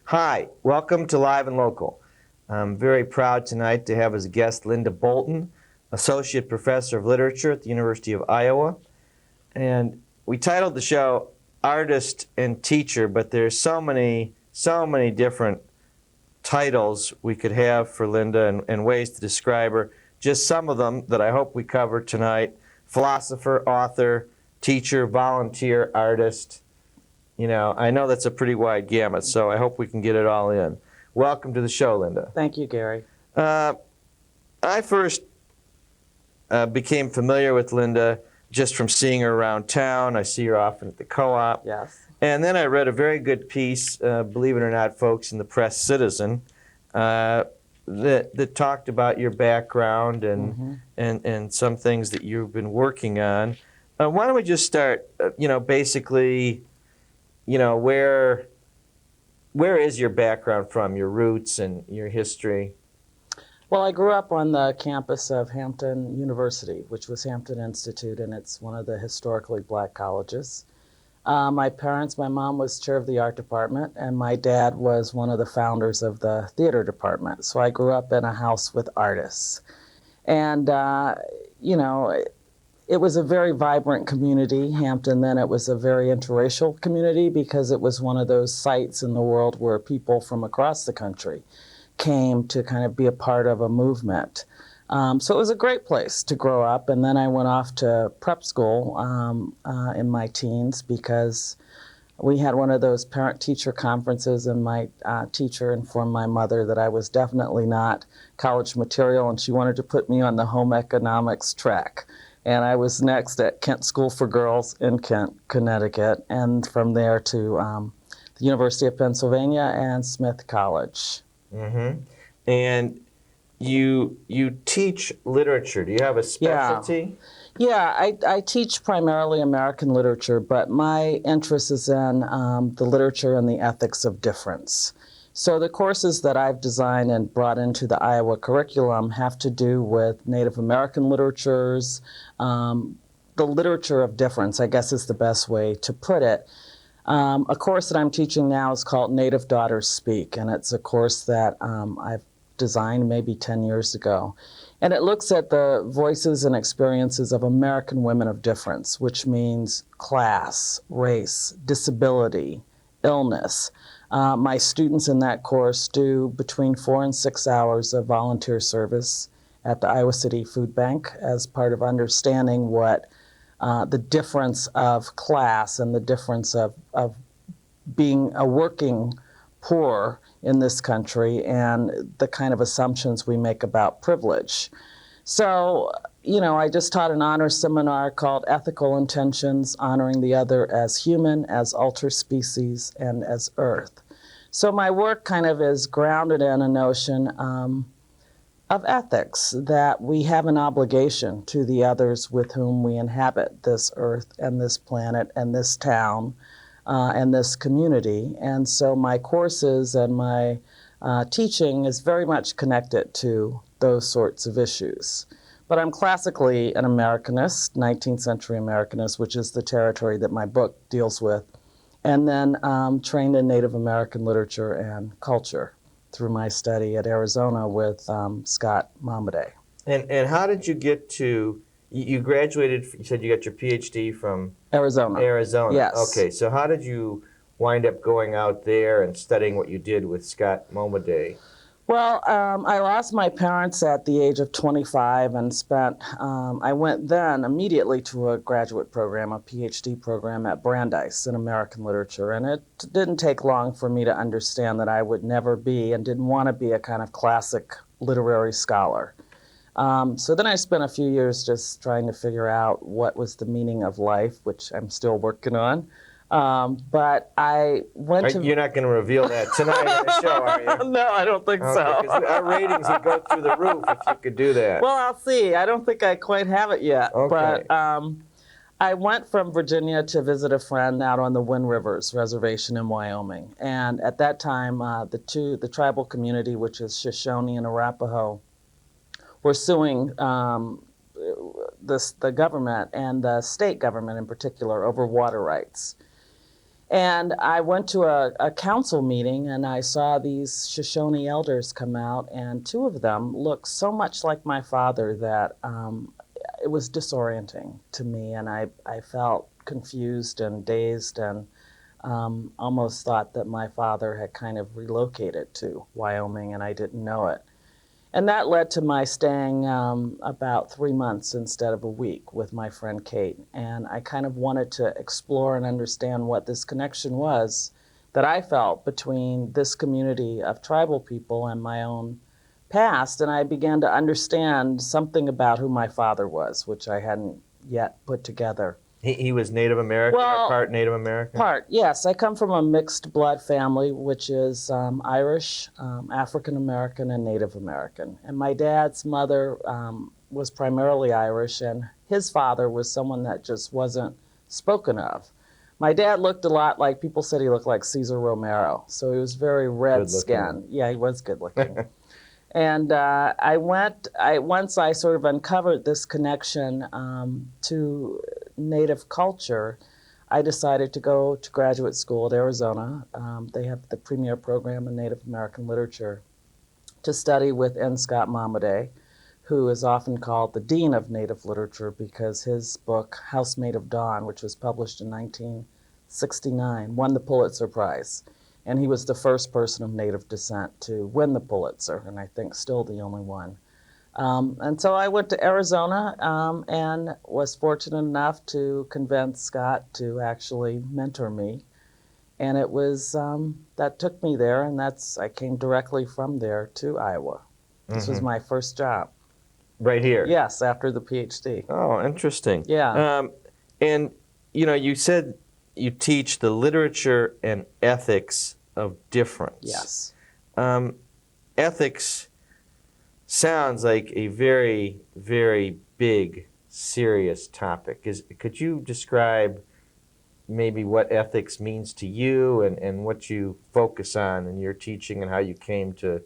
Hi, welcome to Live and Local. I'm very proud tonight to have as a guest Linda Bolton, Associate Professor of Literature at the University of Iowa. And we titled the show Artist and Teacher, but there's so many different titles we could have for Linda and ways to describe her. Just some of them that I hope we cover tonight: philosopher, author, teacher, volunteer, artist. You know, I know that's a pretty wide gamut, so I hope we can get it all in. Welcome to the show, Linda. Thank you, Gary. I first became familiar with Linda just from seeing her around town. I see her often at the co-op. Yes. And then I read a very good piece, believe it or not, folks, in the Press Citizen that talked about your background and some things that you've been working on. Why don't we just start, basically, where is your background from, your roots and your history? Well, I grew up on the campus of Hampton University, which was Hampton Institute, and it's one of the historically black colleges. My mom was chair of the art department, and my dad was one of the founders of the theater department. So I grew up in a house with artists. And, it was a very vibrant community, Hampton. Then it was a very interracial community because it was one of those sites in the world where people from across the country came to kind of be a part of a movement. So it was a great place to grow up. And then I went off to prep school in my teens because we had one of those parent-teacher conferences, and my teacher informed my mother that I was definitely not college material, and she wanted to put me on the home economics track. And I was next at Kent School for Girls in Kent, Connecticut, and from there to the University of Pennsylvania and Smith College. Mm-hmm. And you teach literature. Do you have a specialty? Yeah, I teach primarily American literature, but my interest is in the literature and the ethics of difference. So the courses that I've designed and brought into the Iowa curriculum have to do with Native American literatures, the literature of difference, I guess is the best way to put it. A course that I'm teaching now is called Native Daughters Speak, and it's a course that I've designed maybe 10 years ago. And it looks at the voices and experiences of American women of difference, which means class, race, disability, illness. My students in that course do between 4 and 6 hours of volunteer service at the Iowa City Food Bank as part of understanding what the difference of class and the difference of being a working poor in this country and the kind of assumptions we make about privilege. So, I just taught an honor seminar called Ethical Intentions, Honoring the Other as Human, as Alter Species, and as Earth. So my work kind of is grounded in a notion of ethics, that we have an obligation to the others with whom we inhabit this earth and this planet and this town and this community. And so my courses and my teaching is very much connected to those sorts of issues. But I'm classically an Americanist, 19th century Americanist, which is the territory that my book deals with, and then trained in Native American literature and culture through my study at Arizona with Scott Momaday. And how did you get to, you graduated, you said you got your PhD from Arizona. Yes. Okay, so how did you wind up going out there and studying what you did with Scott Momaday? Well, I lost my parents at the age of 25 and I went then immediately to a graduate program, a PhD program at Brandeis in American literature. And it didn't take long for me to understand that I would never be and didn't want to be a kind of classic literary scholar. So then I spent a few years just trying to figure out what was the meaning of life, which I'm still working on. But I went to... You're not going to reveal that tonight on the show, are you? No, I don't think so. Because our ratings would go through the roof if you could do that. Well, I'll see. I don't think I quite have it yet. Okay. But I went from Virginia to visit a friend out on the Wind Rivers Reservation in Wyoming. And at that time, the tribal community, which is Shoshone and Arapaho, were suing the government and the state government in particular over water rights. And I went to a council meeting and I saw these Shoshone elders come out, and two of them looked so much like my father that it was disorienting to me, and I felt confused and dazed and almost thought that my father had kind of relocated to Wyoming and I didn't know it. And that led to my staying about 3 months instead of a week with my friend Kate. And I kind of wanted to explore and understand what this connection was that I felt between this community of tribal people and my own past. And I began to understand something about who my father was, which I hadn't yet put together. He was Native American, Well, or part Native American? Part, yes. I come from a mixed blood family, which is Irish, African American, and Native American. And my dad's mother was primarily Irish, and his father was someone that just wasn't spoken of. My dad looked a lot like, people said he looked like Cesar Romero, so he was very red-skinned. Yeah, he was good-looking. And once I sort of uncovered this connection to Native culture, I decided to go to graduate school at Arizona. They have the premier program in Native American literature to study with N. Scott Momaday, who is often called the Dean of Native Literature because his book, Housemaid of Dawn, which was published in 1969, won the Pulitzer Prize. And he was the first person of Native descent to win the Pulitzer, and I think still the only one. And so I went to Arizona and was fortunate enough to convince Scott to actually mentor me. And it was, that took me there, and I came directly from there to Iowa. This was my first job. Right here? Yes, after the PhD. Oh, interesting. Yeah. And, you said you teach the literature and ethics of difference. Yes. Ethics sounds like a very, very big, serious topic. Could you describe maybe what ethics means to you and what you focus on in your teaching and how you came to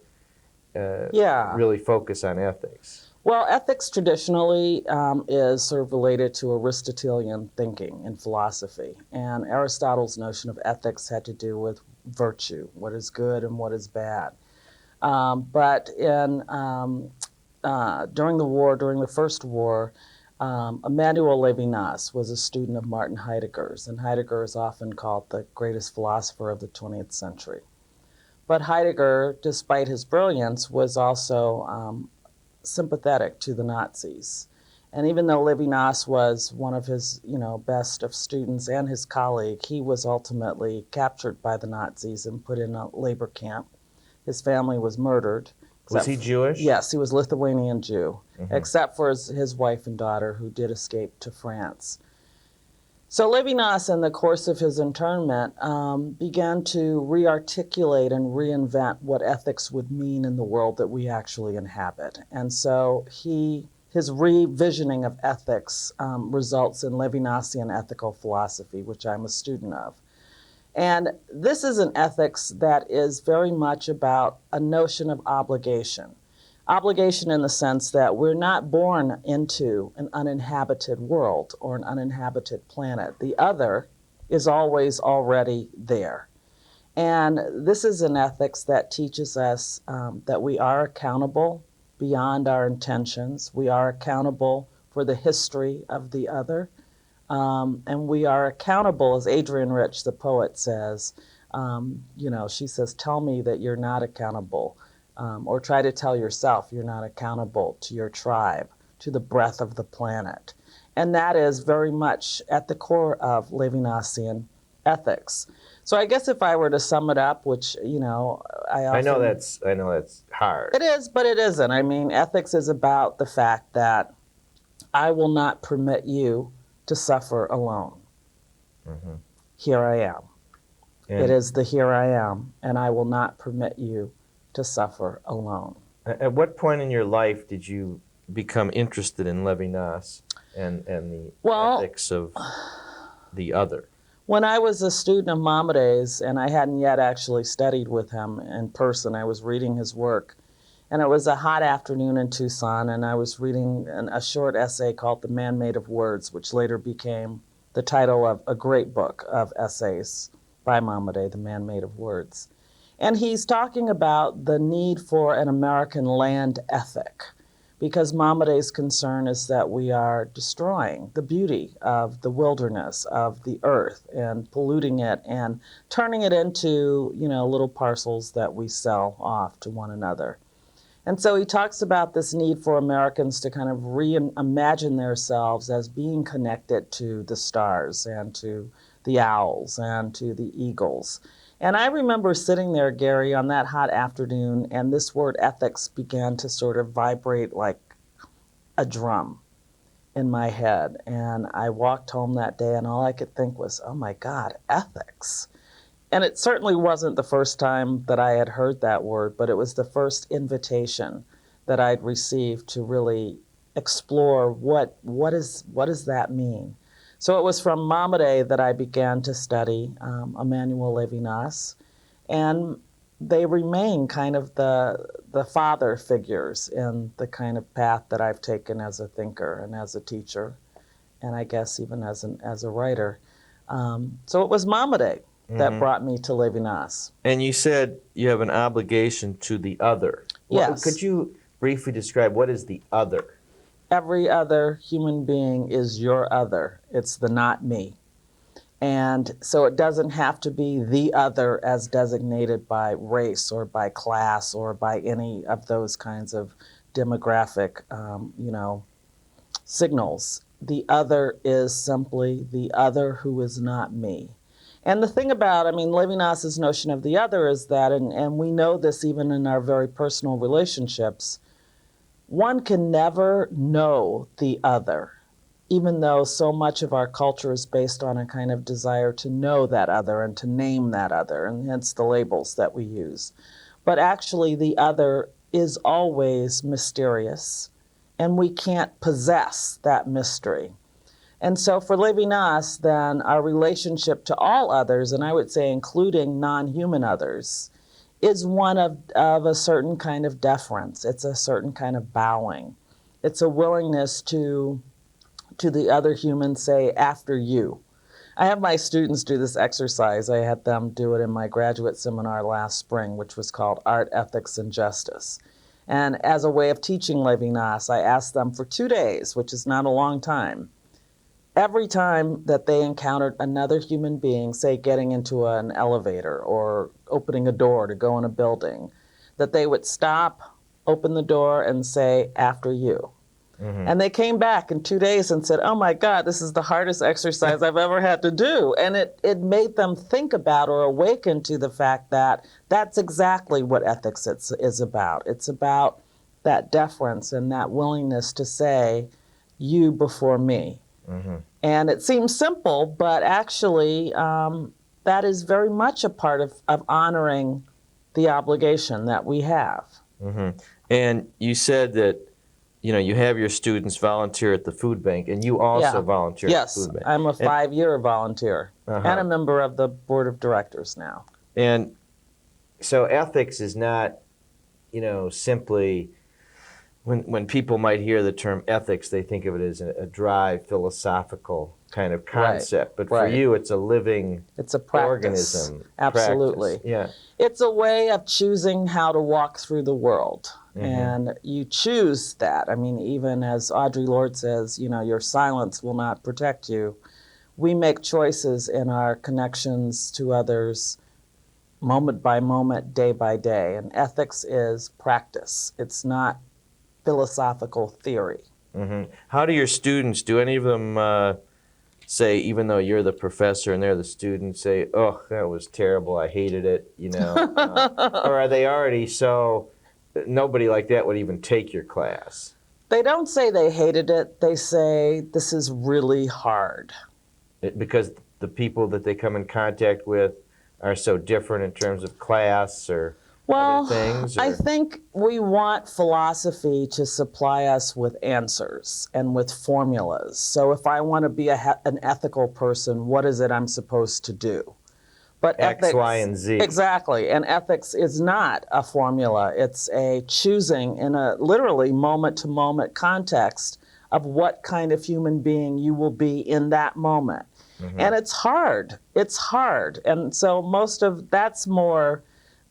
really focus on ethics? Well, ethics traditionally is sort of related to Aristotelian thinking and philosophy. And Aristotle's notion of ethics had to do with virtue, what is good and what is bad. But during the First War, Emmanuel Levinas was a student of Martin Heidegger's, and Heidegger is often called the greatest philosopher of the 20th century. But Heidegger, despite his brilliance, was also sympathetic to the Nazis. And even though Levinas was one of his, best of students and his colleague, he was ultimately captured by the Nazis and put in a labor camp. His family was murdered. Was he Jewish? Yes, he was Lithuanian Jew, except for his wife and daughter, who did escape to France. So Levinas, in the course of his internment, began to re-articulate and reinvent what ethics would mean in the world that we actually inhabit. And so his revisioning of ethics results in Levinasian ethical philosophy, which I'm a student of. And this is an ethics that is very much about a notion of obligation. Obligation in the sense that we're not born into an uninhabited world or an uninhabited planet. The other is always already there. And this is an ethics that teaches us that we are accountable beyond our intentions. We are accountable for the history of the other. And we are accountable, as Adrienne Rich, the poet, says, she says, tell me that you're not accountable. Or try to tell yourself you're not accountable to your tribe, to the breadth of the planet. And that is very much at the core of Levinasian ethics. So I guess if I were to sum it up, which, I know that's hard. It is, but it isn't. I mean, ethics is about the fact that I will not permit you to suffer alone. Mm-hmm. Here I am. It is the here I am, and I will not permit you to suffer alone. At what point in your life did you become interested in Levinas? and the Well, ethics of the other? when I was a student of Maimonides, and I hadn't yet actually studied with him in person, I was reading his work. And it was a hot afternoon in Tucson, and I was reading a short essay called The Man Made of Words, which later became the title of a great book of essays by Maimonides, The Man Made of Words. And he's talking about the need for an American land ethic, because Maimonides' concern is that we are destroying the beauty of the wilderness, of the earth, and polluting it and turning it into, little parcels that we sell off to one another. And so he talks about this need for Americans to kind of reimagine themselves as being connected to the stars and to the owls and to the eagles. And I remember sitting there, Gary, on that hot afternoon, and this word ethics began to sort of vibrate like a drum in my head. And I walked home that day, and all I could think was, oh my God, ethics. And it certainly wasn't the first time that I had heard that word, but it was the first invitation that I'd received to really explore what does that mean. So it was from Maimonides that I began to study Emmanuel Levinas, and they remain kind of the father figures in the kind of path that I've taken as a thinker and as a teacher, and I guess even as a writer. So it was Maimonides that brought me to Levinas. And you said you have an obligation to the other. Yes. Could you briefly describe what is the other? Every other human being is your other. It's the not me. And so it doesn't have to be the other as designated by race or by class or by any of those kinds of demographic, signals. The other is simply the other who is not me. And the thing about, Levinas's notion of the other is that, and we know this even in our very personal relationships, one can never know the other, even though so much of our culture is based on a kind of desire to know that other and to name that other, and hence the labels that we use. But actually, the other is always mysterious, and we can't possess that mystery. And so for Levinas, then, our relationship to all others, and I would say including non-human others, is one of a certain kind of deference. It's a certain kind of bowing. It's a willingness to the other human say, after you. I have my students do this exercise. I had them do it in my graduate seminar last spring, which was called Art, Ethics, and Justice. And as a way of teaching Levinas, I asked them for 2 days, which is not a long time, every time that they encountered another human being, say getting into an elevator or opening a door to go in a building, that they would stop, open the door, and say, after you. Mm-hmm. And they came back in 2 days and said, oh my God, this is the hardest exercise I've ever had to do. And it made them think about or awaken to the fact that that's exactly what ethics is about. It's about that deference and that willingness to say, you before me. Mm-hmm. And it seems simple, but actually that is very much a part of honoring the obligation that we have. Mm-hmm. And you said that, you have your students volunteer at the food bank, and you also volunteer at the food bank. Yes, I'm a 5-year volunteer and a member of the board of directors now. And so ethics is not, simply... When people might hear the term ethics, they think of it as a dry, philosophical kind of concept. Right. But for you, it's a living organism. Absolutely. Practice. Yeah. It's a way of choosing how to walk through the world. Mm-hmm. And you choose that. Even as Audre Lorde says, your silence will not protect you. We make choices in our connections to others moment by moment, day by day. And ethics is practice. It's not philosophical theory. Mm-hmm. How do your students, do any of them say, even though you're the professor and they're the student, say, oh, that was terrible, I hated it, or are they already so, nobody like that would even take your class? They don't say they hated it, they say this is really hard. Because the people that they come in contact with are so different in terms of class or... Well, things? I Or think we want philosophy to supply us with answers and with formulas. So if I want to be an ethical person, what is it I'm supposed to do? But X, Y, ethics, and Z? exactly, and ethics is not a formula. It's a choosing in a literally moment-to-moment context of what kind of human being you will be in that moment. And it's hard. It's hard. And so most of that's more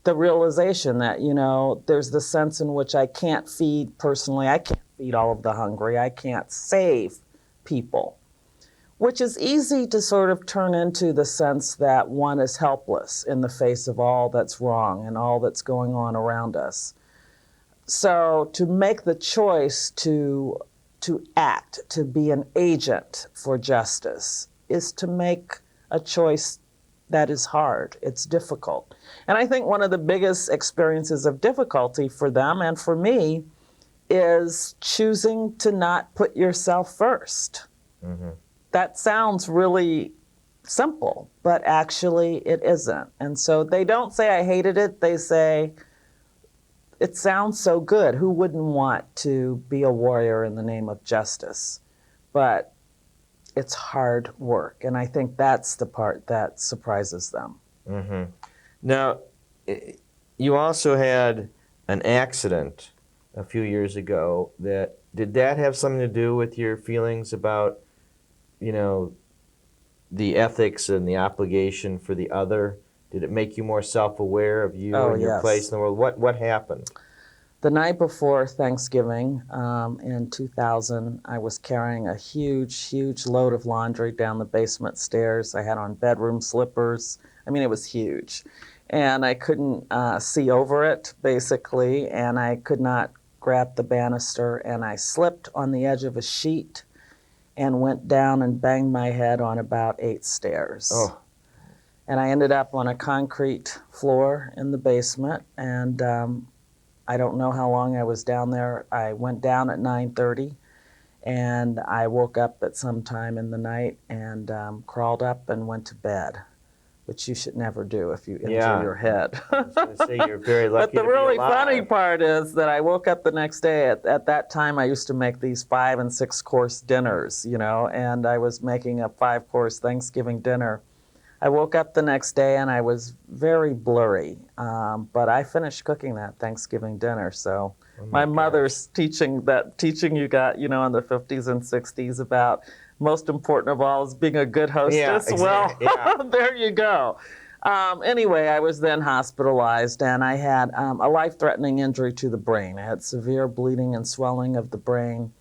the realization that, there's the sense in which I can't feed personally, I can't feed all of the hungry, I can't save people, which is easy to sort of turn into the sense that one is helpless in the face of all that's wrong and all that's going on around us. So to make the choice to act, to be an agent for justice, is to make a choice that is hard. It's difficult. And I think one of the biggest experiences of difficulty for them and for me is choosing to not put yourself first. That sounds really simple, but actually it isn't. And so they don't say I hated it, they say it sounds so good. Who wouldn't want to be a warrior in the name of justice? But it's hard work, and I think that's the part that surprises them. Now, you also had an accident a few years ago. Did that have something to do with your feelings about, the ethics and the obligation for the other? Did it make you more self-aware of you and your place in the world? What happened? The night before Thanksgiving in 2000, I was carrying a huge, huge load of laundry down the basement stairs. I had on bedroom slippers. I mean, it was huge. And I couldn't see over it, basically, and I could not grab the banister, and I slipped on the edge of a sheet and went down and banged my head on about 8 stairs. Oh. And I ended up on a concrete floor in the basement, and I don't know how long I was down there. I went down at 9:30, and I woke up at some time in the night and crawled up and went to bed, which you should never do if you injure your head. I was going to say you're very lucky But the to be really alive. funny part is that I woke up the next day. At that time, I used to make these 5- and 6-course dinners, and I was making a 5-course Thanksgiving dinner. I woke up the next day and I was very blurry, but I finished cooking that Thanksgiving dinner. So my mother's teaching you got, in the 50s and 60s about most important of all is being a good hostess. Yeah, exactly. Well, there you go. Anyway, I was then hospitalized, and I had a life-threatening injury to the brain. I had severe bleeding and swelling of the brain.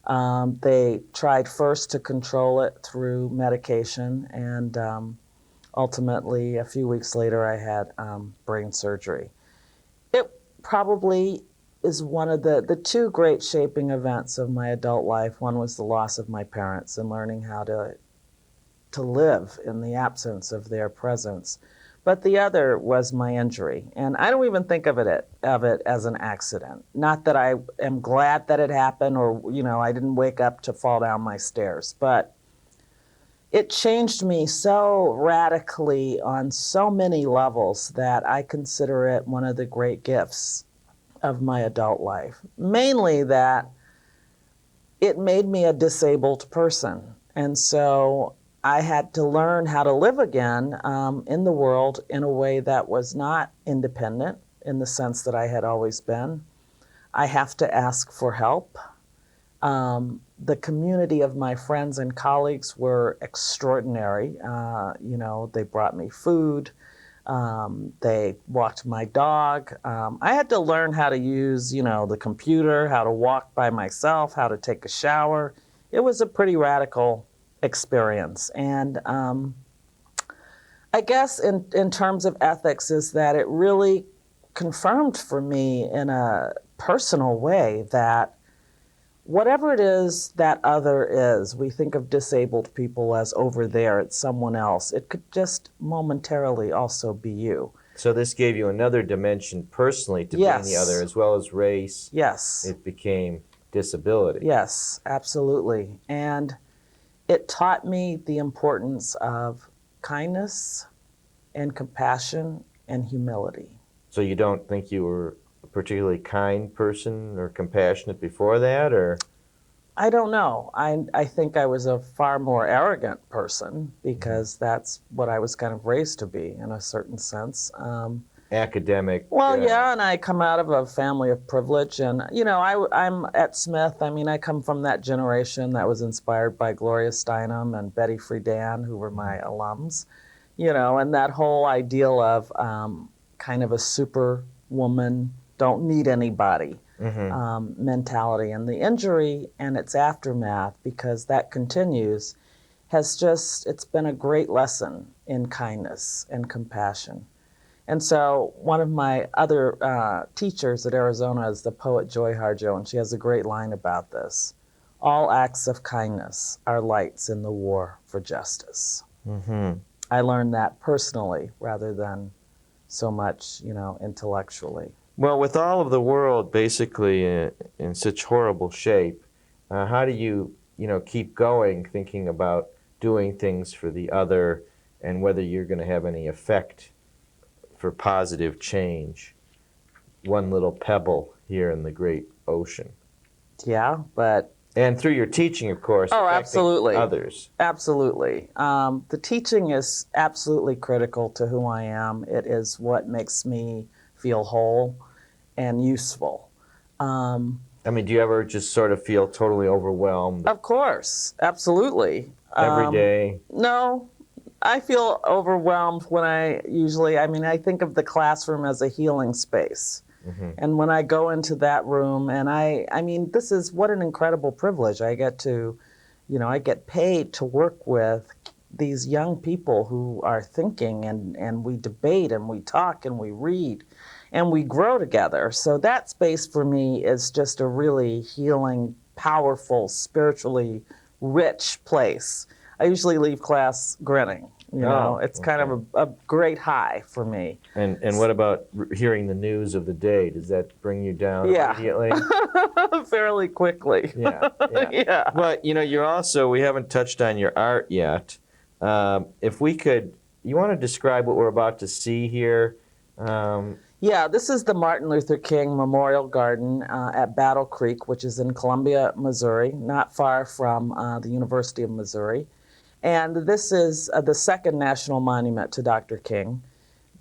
They tried first to control it through medication, and ultimately, a few weeks later, I had brain surgery. It probably is one of the 2 great shaping events of my adult life. One was the loss of my parents and learning how to live in the absence of their presence. But the other was my injury. And I don't even think of it as an accident. Not that I am glad that it happened or, I didn't wake up to fall down my stairs, but it changed me so radically on so many levels that I consider it one of the great gifts of my adult life. Mainly that it made me a disabled person. And so I had to learn how to live again in the world in a way that was not independent in the sense that I had always been. I have to ask for help. The community of my friends and colleagues were extraordinary. They brought me food. They walked my dog. I had to learn how to use, the computer, how to walk by myself, how to take a shower. It was a pretty radical experience. And I guess in terms of ethics is that it really confirmed for me in a personal way that whatever it is that other is, we think of disabled people as over there, it's someone else. It could just momentarily also be you. So this gave you another dimension personally to being the other, as well as race. Yes. It became disability. Yes, absolutely. And it taught me the importance of kindness and compassion and humility. So you don't think you were a particularly kind person or compassionate before that, or? I don't know. I think I was a far more arrogant person because that's what I was kind of raised to be in a certain sense. Academic. Well, yeah, and I come out of a family of privilege, and I'm at Smith. I mean, I come from that generation that was inspired by Gloria Steinem and Betty Friedan, who were my alums. And that whole ideal of kind of a super woman, don't need anybody mentality, and the injury and its aftermath, because that continues, it's been a great lesson in kindness and compassion. And so one of my other teachers at Arizona is the poet Joy Harjo, and she has a great line about this. All acts of kindness are lights in the war for justice. Mm-hmm. I learned that personally rather than so much, intellectually. Well, with all of the world basically in such horrible shape, how do you, keep going thinking about doing things for the other and whether you're going to have any effect for positive change? One little pebble here in the great ocean. Yeah, but... And through your teaching, of course, affecting absolutely. others. Absolutely. The teaching is absolutely critical to who I am. It is what makes me feel whole and useful. Do you ever just sort of feel totally overwhelmed? Of course, absolutely. Every day? No, I feel overwhelmed when I think of the classroom as a healing space. Mm-hmm. And when I go into that room, and this is what an incredible privilege. I get paid to work with these young people who are thinking, and we debate and we talk and we read and we grow together. So that space for me is just a really healing, powerful, spiritually rich place. I usually leave class grinning. It's kind of a great high for me. And what about hearing the news of the day? Does that bring you down immediately? Fairly quickly. Yeah. Yeah. But, you're also, we haven't touched on your art yet. If we could, you want to describe what we're about to see here? Yeah, this is the Martin Luther King Memorial Garden at Battle Creek, which is in Columbia, Missouri, not far from the University of Missouri. And this is the second national monument to Dr. King.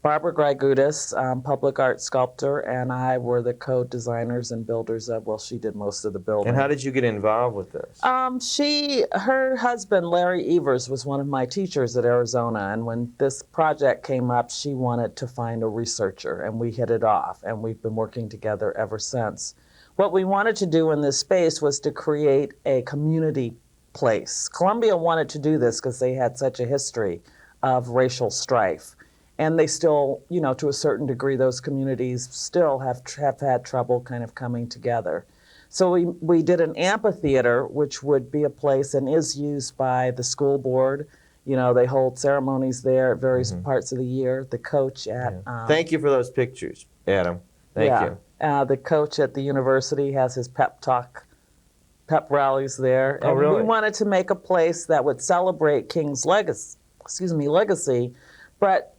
Barbara Grygudis, public art sculptor, and I were the co-designers and builders of, she did most of the building. And how did you get involved with this? Her husband, Larry Evers, was one of my teachers at Arizona, and when this project came up, she wanted to find a researcher, and we hit it off, and we've been working together ever since. What we wanted to do in this space was to create a community place. Columbia wanted to do this because they had such a history of racial strife. And they still, to a certain degree, those communities still have had trouble kind of coming together. So we did an amphitheater, which would be a place and is used by the school board. They hold ceremonies there at various parts of the year. The coach at... Thank you for those pictures, Adam. Thank you. The coach at the university has his pep rallies there. Oh, and really? We wanted to make a place that would celebrate King's legacy, but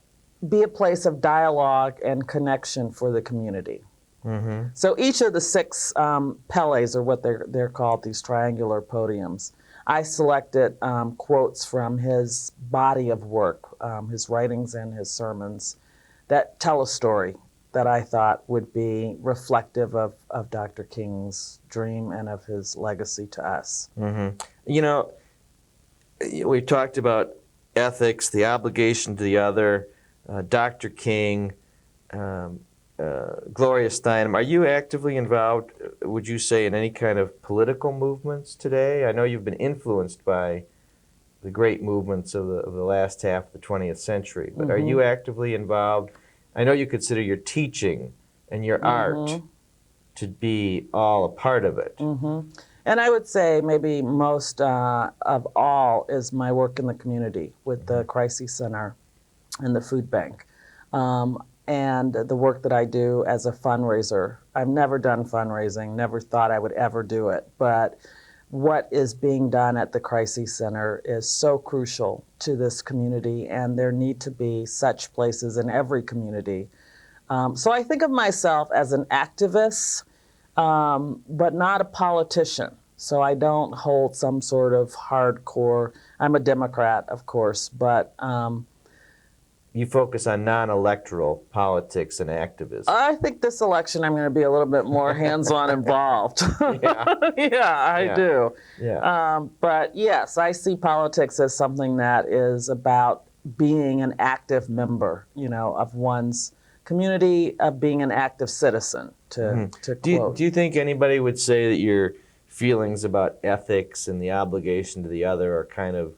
be a place of dialogue and connection for the community. Mm-hmm. So each of the 6 pelles are what they're called, these triangular podiums. I selected quotes from his body of work, his writings and his sermons, that tell a story that I thought would be reflective of Dr. King's dream and of his legacy to us. Mm-hmm. We've talked about ethics, the obligation to the other, Dr. King, Gloria Steinem. Are you actively involved, would you say, in any kind of political movements today? I know you've been influenced by the great movements of the last half of the 20th century, but are you actively involved? I know you consider your teaching and your art to be all a part of it. Mm-hmm. And I would say maybe most of all is my work in the community with the Crisis Center and the food bank. And the work that I do as a fundraiser. I've never done fundraising, never thought I would ever do it, but what is being done at the Crisis Center is so crucial to this community, and there need to be such places in every community So I think of myself as an activist, but not a politician. So I don't hold some sort of hardcore, I'm a Democrat, of course, but You focus on non-electoral politics and activism. I think this election I'm going to be a little bit more hands-on involved. Yeah. Yeah, I do. Yeah. But yes, I see politics as something that is about being an active member, of one's community, of being an active citizen, to quote. Do you think anybody would say that your feelings about ethics and the obligation to the other are kind of,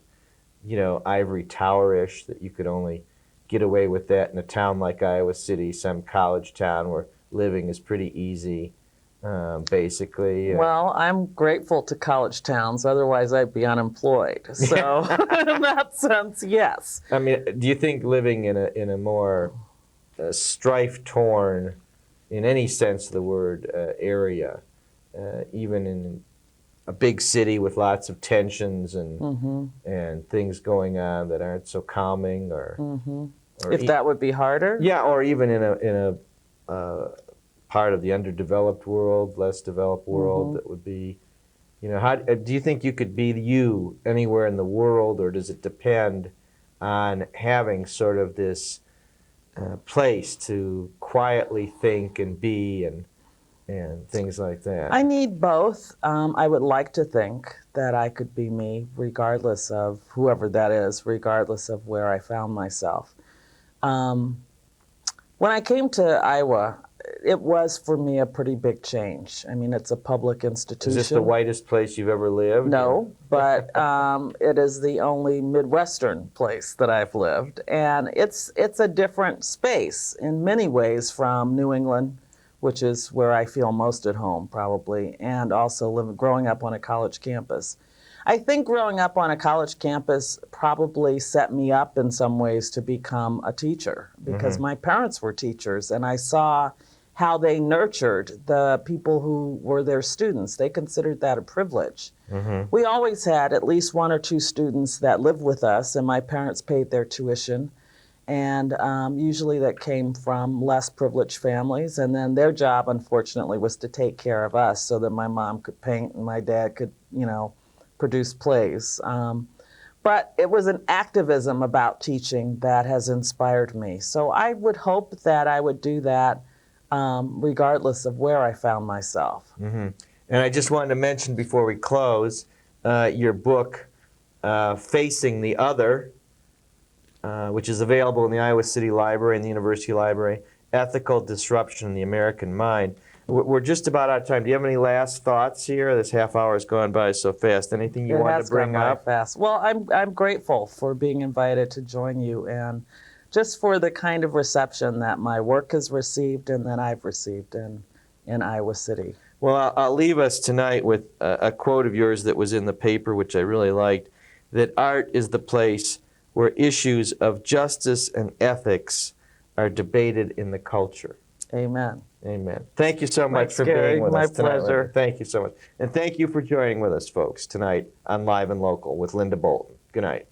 ivory tower-ish, that you could only get away with that in a town like Iowa City, some college town where living is pretty easy, basically? Well, I'm grateful to college towns, otherwise I'd be unemployed. So in that sense, yes. I mean, do you think living in a more strife-torn, in any sense of the word, area, even in a big city with lots of tensions and things going on that aren't so calming, or If that would be harder? yeah, or even in a part of the underdeveloped world, less developed world, that would be, how do you think you could be you anywhere in the world, or does it depend on having sort of this place to quietly think and be and things like that? I need both. I would like to think that I could be me, regardless of whoever that is, regardless of where I found myself. When I came to Iowa, it was for me a pretty big change. I mean, it's a public institution. Is this the whitest place you've ever lived? No, but it is the only Midwestern place that I've lived. And it's a different space in many ways from New England, which is where I feel most at home, probably, and also growing up on a college campus. I think growing up on a college campus probably set me up in some ways to become a teacher, because my parents were teachers, and I saw how they nurtured the people who were their students. They considered that a privilege. We always had at least one or two students that lived with us, and my parents paid their tuition. And usually that came from less privileged families. And then their job, unfortunately, was to take care of us so that my mom could paint and my dad could, produce plays. But it was an activism about teaching that has inspired me. So I would hope that I would do that regardless of where I found myself. And I just wanted to mention before we close, your book, Facing the Other, which is available in the Iowa City Library and the University Library, Ethical Disruption in the American Mind. We're just about out of time. Do you have any last thoughts here? This half hour has gone by so fast. Anything you wanted to bring up? Fast. Well, I'm grateful for being invited to join you, and just for the kind of reception that my work has received and that I've received in Iowa City. Well, I'll leave us tonight with a quote of yours that was in the paper, which I really liked, that art is the place where issues of justice and ethics are debated in the culture. Amen. Amen. Thank you so much Thanks, for Gary. being with My us tonight. pleasure. Linda. Thank you so much. And thank you for joining with us, folks, tonight on Live and Local with Linda Bolton. Good night.